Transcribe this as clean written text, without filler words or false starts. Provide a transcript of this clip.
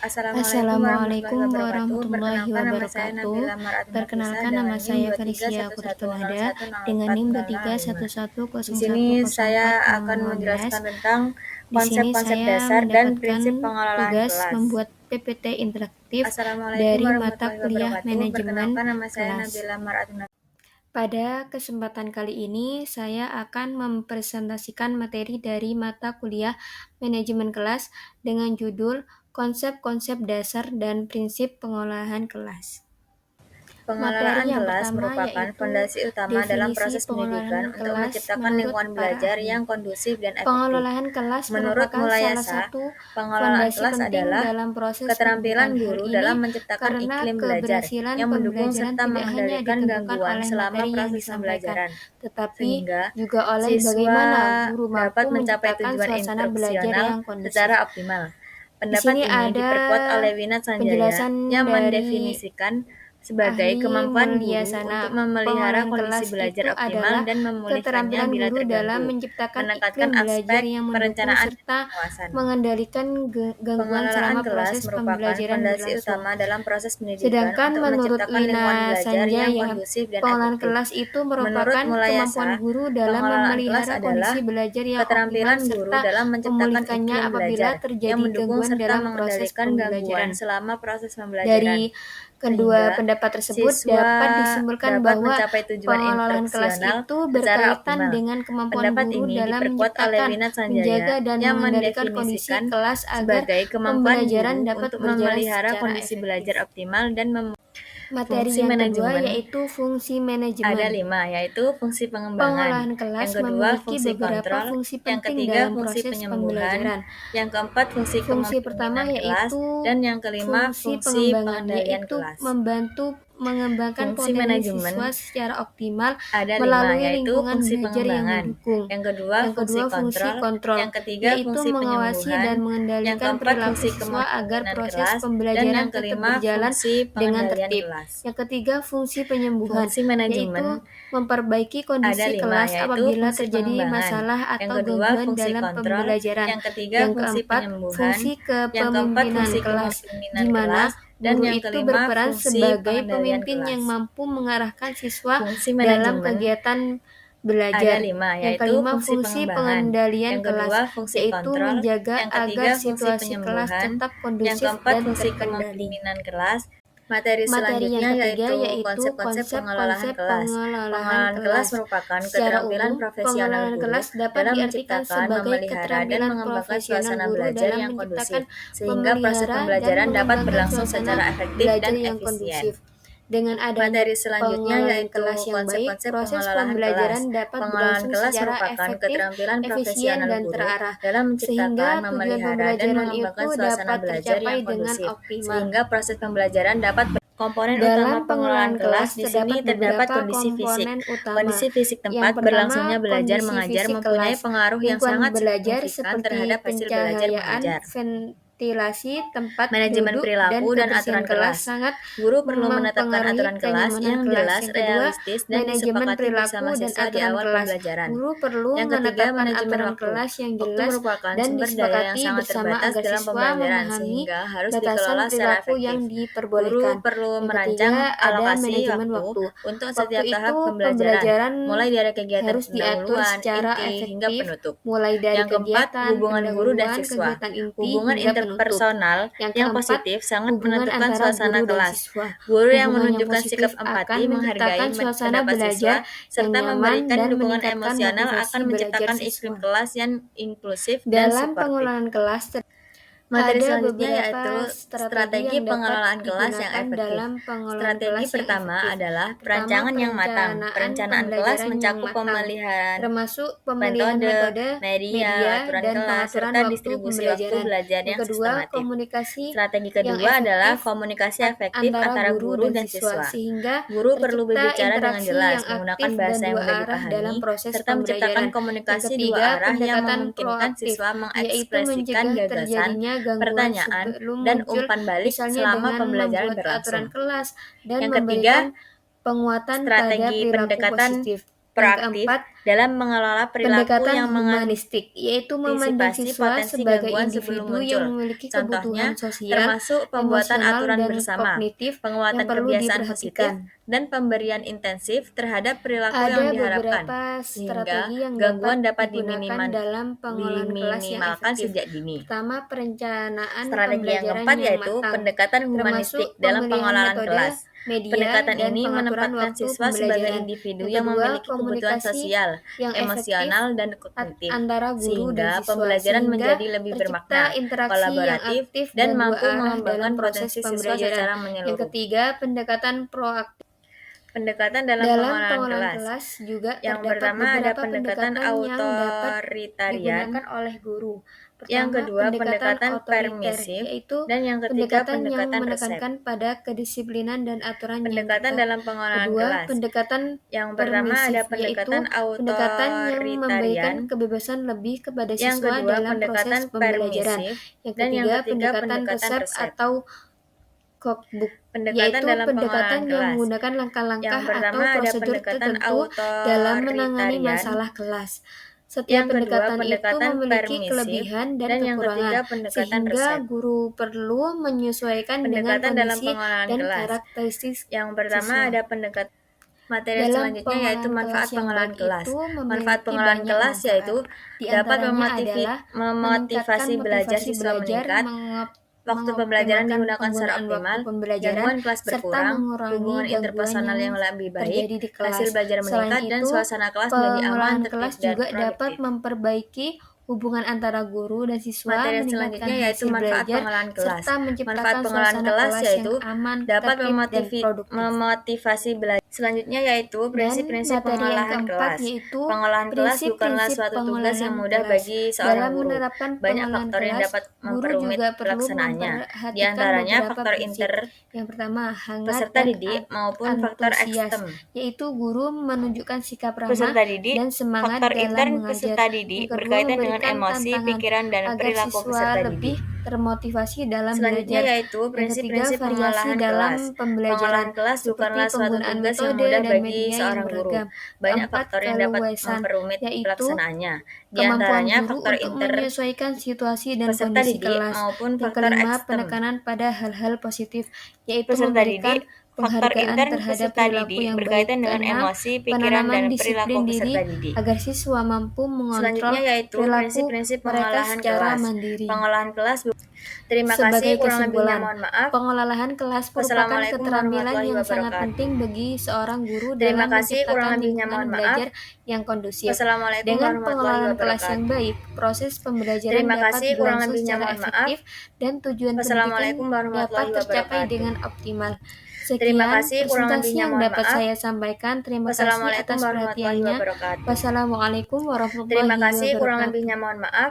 Assalamualaikum warahmatullahi Assalamualaikum wabarakatuh. warahmatullahi Perkenalkan nama saya wabarakatuh. Nabila Marat Nafisa Perkenalkan dengan nama NIM saya Felicia Kurtunada dengan NIM 231010405. Di sini saya akan 2311104015. menjelaskan tentang Di sini konsep-konsep saya dasar dan mendapatkan prinsip pengelolaan tugas kelas. membuat PPT interaktif Assalamualaikum dari mata warahmatullahi kuliah wabarakatuh. manajemen Perkenalkan nama saya kelas. Nabila Marat Nafisa. Pada kesempatan kali ini, saya akan mempresentasikan materi dari mata kuliah manajemen kelas dengan judul Konsep-konsep dasar dan prinsip pengolahan kelas. Materi Pengelolaan yang kelas pertama merupakan yaitu fondasi utama dalam definisi proses pendidikan pengolahan untuk kelas menciptakan menurut lingkungan para belajar ahli. yang kondusif dan efektif. Pengelolaan kelas Menurut merupakan salah Mulayasa, satu pengelolaan fondasi kelas penting adalah dalam proses keterampilan pendidikan. Hal guru ini dalam menciptakan karena iklim belajar keberhasilan yang mendukung pembelajaran serta tidak hanya mengendalikan ditentukan gangguan oleh selama materi yang proses disampaikan, pembelajaran, tetapi sehingga juga oleh siswa bagaimana guru mampu dapat mencapai menciptakan tujuan suasana belajar instruksional yang kondusif. secara optimal. Di Pendapat sini ini ada diperkuat oleh Winat Sanjaya penjelasan yang dari mendefinisikan sebagai ahli kemampuan guru untuk Mulyasana. memelihara Pengolahan kondisi kelas belajar itu optimal adalah dan memulihkannya keterampilan bila guru dalam terganggu, menciptakan menekankan iklim belajar aspek yang mendukung perencanaan dan serta pengawasan. mengendalikan gangguan Pengelolaan selama kelas proses merupakan pembelajaran fondasi berlangsung. utama dalam proses pendidikan Sedangkan untuk menurut menciptakan Wina lingkungan belajar yang Sanjaya, kondusif dan pengolahan efektif. kelas itu Menurut merupakan kemampuan Mulayasa, guru dalam pengelolaan kelas memelihara adalah kondisi belajar yang optimal keterampilan guru serta dalam menciptakan memulihkannya iklim apabila belajar yang terjadi mendukung gangguan serta dalam proses mengendalikan gangguan pembelajaran. selama proses pembelajaran, Dari kedua sehingga pendapat tersebut siswa dapat disimpulkan dapat bahwa mencapai tujuan pengolahan kelas instruksional itu secara berkaitan optimal. dengan kemampuan Pendapat guru ini dalam diperkuat oleh menciptakan, Winat Sanjaya menjaga, dan yang mengendalikan kondisi mendefinisikan kelas agar sebagai kemampuan pembelajaran guru dapat untuk berjalan memelihara secara kondisi efektif. belajar optimal dan Materi fungsi yang kedua manajemen. yaitu fungsi Ada manajemen. 5, yaitu fungsi pengembangan, Pengolahan yang kelas kedua memiliki fungsi beberapa kontrol, fungsi yang penting ketiga dalam fungsi proses penyembuhan, pembelajaran. yang keempat fungsi Fungsi pertama kepemimpinan kelas, yaitu dan yang kelima fungsi fungsi pengembangan, pengendalian yaitu kelas. membantu mengembangkan Fungsi potensi manajemen siswa secara optimal ada 5, melalui yaitu lingkungan fungsi belajar yang pengembangan, mendukung. yang kedua Yang fungsi kedua, fungsi kontrol, yang ketiga yaitu fungsi mengawasi penyembuhan, dan yang mengendalikan keempat perilaku fungsi siswa agar kepemimpinan proses kelas, dan pembelajaran yang tetap kelima berjalan fungsi dengan pengendalian tertib. kelas. Yang ketiga, fungsi penyembuhan, Fungsi manajemen yaitu memperbaiki ada kondisi 5, kelas yaitu apabila fungsi terjadi pengembangan, masalah yang atau kedua gangguan fungsi dalam kontrol, pembelajaran. yang ketiga Yang fungsi keempat, penyembuhan, fungsi yang keempat kepemimpinan fungsi kelas, kepemimpinan di mana kelas, dan guru yang itu kelima berperan fungsi sebagai pengendalian pemimpin kelas. yang mampu mengarahkan siswa Fungsi dalam manajemen kegiatan ada belajar. 5, Yang yaitu kelima, fungsi fungsi pengembangan, pengendalian yang kelas, kedua fungsi yaitu kontrol, menjaga yang agar ketiga fungsi situasi kelas penyembuhan, tetap yang kondusif keempat dan fungsi terkendali. kepemimpinan kelas. Materi Materi yang selanjutnya ketiga yaitu yaitu konsep-konsep pengelolaan konsep-konsep kelas. pengelolaan Pengelolaan kelas kelas. merupakan Secara keterampilan umum, profesional pengelolaan guru kelas dapat dalam diartikan menciptakan, sebagai memelihara, dan keterampilan mengembangkan profesional suasana guru belajar dalam yang kondusif, menciptakan, sehingga proses memelihara, dan pembelajaran dapat mengembangkan berlangsung suasana secara efektif belajar dan yang efisien. kondusif. Dengan adanya Materi selanjutnya pengelolaan yaitu kelas yang baik, konsep-konsep proses pengelolaan kelas. pembelajaran dapat Pengelolaan berlangsung kelas secara merupakan efektif, keterampilan efisien, profesional dan guru terarah, dalam menciptakan, sehingga tujuan memelihara, dan pembelajaran mengembangkan itu suasana dapat belajar tercapai yang dengan kondusif, optimal. sehingga proses pembelajaran dapat komponen utama Dalam pengelolaan pengelolaan kelas kelas di sini terdapat terdapat beberapa kondisi fisik. komponen utama. Kondisi fisik Yang tempat pertama, berlangsungnya belajar kondisi mengajar fisik mempunyai kelas. pengaruh yang Lingkungan sangat belajar signifikan seperti terhadap hasil belajar pencahayaan, mengajar. ventilasi, tempat Manajemen duduk, dan perilaku dan kebersihan aturan kelas kelas. sangat Guru perlu menetapkan mempengaruhi aturan kelas kenyamanan yang kelas. jelas, Yang kedua, realistis, dan manajemen disepakati perilaku bersama dan siswa di aturan awal kelas. pembelajaran. Guru perlu Yang ketiga, menetapkan manajemen aturan waktu. kelas yang Waktu jelas merupakan dan sumber daya yang disepakati sangat bersama terbatas agar dalam siswa pembelajaran, memahami sehingga harus batasan dikelola secara perilaku yang efektif. diperbolehkan. Guru perlu Yang merancang ketiga, ada alokasi manajemen waktu waktu. untuk Waktu setiap tahap itu pembelajaran, pembelajaran mulai dari kegiatan harus diatur pendahuluan, secara inti, hingga efektif, penutup. mulai dari Yang keempat, kegiatan hubungan guru dan pendahuluan, siswa. kegiatan inti, Hubungan hingga penutup. interpersonal Yang yang keempat, positif sangat hubungan menentukan antara suasana guru dan kelas. siswa. Guru yang Hubungan yang menunjukkan positif sikap empati, akan menghargai menciptakan suasana pendapat belajar siswa, yang serta nyaman memberikan dan dukungan meningkatkan emosional motivasi akan belajar menciptakan iklim siswa. kelas yang inklusif dan Dalam suportif. pengelolaan kelas Materi ada selanjutnya beberapa yaitu strategi strategi yang dapat pengelolaan kelas yang digunakan efektif. dalam pengelolaan Strategi kelas yang pertama efektif. adalah Pertama, perencanaan yang matang. Perencanaan kelas pembelajaran yang mencakup matang, pemeliharaan termasuk pemilihan metode, media, media, aturan dan kelas, pengaturan serta waktu distribusi waktu pembelajaran. belajar Yang yang kedua, sistematis. komunikasi Strategi yang kedua adalah efektif komunikasi efektif antara antara guru dan siswa, sehingga Guru perlu tercipta berbicara dengan interaksi jelas, yang menggunakan aktif dan bahasa yang dua mudah arah dalam dipahami, proses serta menciptakan pembelajaran. Yang komunikasi ketiga, dua arah yang pendekatan memungkinkan proaktif, siswa yaitu mengekspresikan mencegah gagasan, terjadinya gangguan pertanyaan, sebelum dan muncul, umpan balik misalnya selama dengan pembelajaran membuat aturan berlangsung. kelas dan Yang ketiga, memberikan penguatan pada strategi perilaku pendekatan positif. Yang proaktif keempat, dalam mengelola perilaku Pendekatan yang humanistik, yaitu memandang mengantisipasi siswa potensi sebagai gangguan sebelum individu yang muncul. memiliki Contohnya, kebutuhan sosial, termasuk pembuatan emosional, aturan dan bersama, kognitif yang penguatan perlu kebiasaan positif, diperhatikan. dan pemberian intensif terhadap perilaku yang Ada diharapkan, beberapa sehingga strategi yang gangguan dapat digunakan dalam pengolahan kelas yang diminimalkan efektif. sejak dini. Pertama, perencanaan Strategi yang pembelajaran keempat yang yaitu matang, pendekatan humanistik termasuk dalam pemilihan pengelolaan metode, kelas. media, Pendekatan dan ini pengaturan menempatkan waktu siswa sebagai pembelajaran. individu Yang yang kedua, memiliki kebutuhan komunikasi sosial, yang efektif emosional, dan kognitif, antara guru dan sehingga siswa, pembelajaran sehingga menjadi lebih tercipta bermakna, interaksi yang kolaboratif, aktif dan dan dua mampu arah dalam mengembangkan proses potensi siswa pembelajaran. secara Yang menyeluruh. ketiga, pendekatan proaktif. Pendekatan dalam Dalam pengelolaan pengolahan kelas. kelas juga Yang terdapat pertama ada beberapa pendekatan pendekatan yang dapat authoritarian, digunakan oleh guru. yang Pertama, kedua pendekatan otoriter, permisif, yaitu dan yang ketiga pendekatan yang pendekatan resep. menekankan pada kedisiplinan dan aturan yang Pendekatan ketat. dalam pengelolaan Kedua, kelas. pendekatan Yang pertama ada permisif, pendekatan yaitu pendekatan yang memberikan authoritarian, kebebasan lebih kepada yang siswa kedua dalam pendekatan proses pembelajaran. permisif, Yang dan yang ketiga, ketiga pendekatan pendekatan resep resep. atau cookbook, Pendekatan yaitu dalam pendekatan pengelolaan yang kelas. menggunakan langkah-langkah Yang atau pertama ada prosedur pendekatan tertentu dalam menangani authoritarian, masalah kelas. Setiap yang kedua pendekatan itu pendekatan memiliki permisif, kelebihan dan dan yang kekurangan, ketiga pendekatan sehingga resep. guru perlu menyesuaikan dengan Pendekatan dalam kondisi pengelolaan dan kelas. karakteristik Yang pertama siswa. ada pendekatan materi Dalam selanjutnya yaitu pengolahan manfaat kelas yang pengelolaan baik kelas. itu Manfaat memiliki pengelolaan banyak kelas manfaat. yaitu Di dapat antaranya adalah memotivasi meningkatkan belajar motivasi siswa belajar, meningkat, waktu pembelajaran mengoptimalkan digunakan secara penggunaan waktu optimal, pembelajaran, gangguan kelas serta berkurang, mengurangi hubungan gangguan interpersonal yang yang lebih baik, terjadi di kelas. hasil belajar Selain meningkat, dan itu, suasana kelas menjadi aman, pengolahan tertib, kelas dan juga dapat produktif. memperbaiki hubungan antara guru dan siswa, Materi meningkatkan selanjutnya yaitu hasil manfaat belajar, pengelolaan kelas. serta Manfaat menciptakan pengelolaan suasana kelas kelas yaitu yang aman, dapat tertib, dan produktif. memotivasi belajar. Selanjutnya yaitu Dan prinsip-prinsip materi yang pengolahan keempat kelas. yaitu Pengolahan kelas bukanlah prinsip-prinsip suatu tugas yang pengolahan mudah kelas. bagi seorang Dalam guru. menerapkan Banyak pengolahan faktor yang kelas, dapat guru memperumit juga perlu pelaksanaannya. Di memperhatikan antaranya beberapa faktor prinsip. Yang pertama, hangat peserta dan didik maupun faktor antusias, ekstern. yaitu guru menunjukkan sikap ramah Peserta didik, dan semangat faktor dalam intern mengajar. peserta didik Yang kedua, berkaitan dengan memberikan emosi, tantangan pikiran, dan agar perilaku siswa peserta lebih didik. termotivasi dalam Selanjutnya belajar. yaitu Yang ketiga, prinsip-prinsip variasi pengolahan dalam kelas. pembelajaran, Pengolahan kelas seperti bukanlah suatu penggunaan tugas yang metode mudah dan bagi media yang seorang guru. beragam. Banyak Keempat, faktor yang dapat keluasan, memperumit yaitu pelaksanaannya. Di kemampuan antaranya guru faktor untuk inter menyesuaikan situasi dan peserta kondisi didik kelas. maupun Yang faktor kelima, ekstern. penekanan pada hal-hal positif, yaitu Peserta memberikan didik, faktor penghargaan intern terhadap peserta perilaku didik yang baik. berkaitan dengan Keenam, emosi, pikiran, penanaman dan disiplin perilaku diri peserta didik. agar siswa mampu mengontrol Selanjutnya yaitu perilaku prinsip-prinsip mereka pengolahan secara kelas. mandiri. Pengolahan kelas. Terima Sebagai kasih, kurang lebihnya kesimpulan, mohon maaf. pengolahan kelas merupakan Wassalamualaikum keterampilan warahmatullahi yang sangat wabarakatuh. penting bagi seorang guru Terima dalam kasih, kurang menciptakan lebihnya lingkungan mohon maaf. belajar yang kondusif. Wassalamualaikum Dengan warahmatullahi pengolahan kelas yang wabarakatuh. baik, proses pembelajaran Terima dapat kasih, kurang berlangsung lebihnya secara mohon maaf. efektif dan tujuan pendidikan Wassalamualaikum dapat warahmatullahi tercapai wabarakatuh. dengan optimal. Terima Sekian kasih, kurang presentasi lebihnya yang mohon dapat maaf. saya sampaikan. Terima kasih Wassalamualaikum atas warahmatullahi perhatiannya. wabarakatuh. Wassalamualaikum warahmatullahi Terima kasih, kurang wabarakatuh. lebihnya mohon maaf.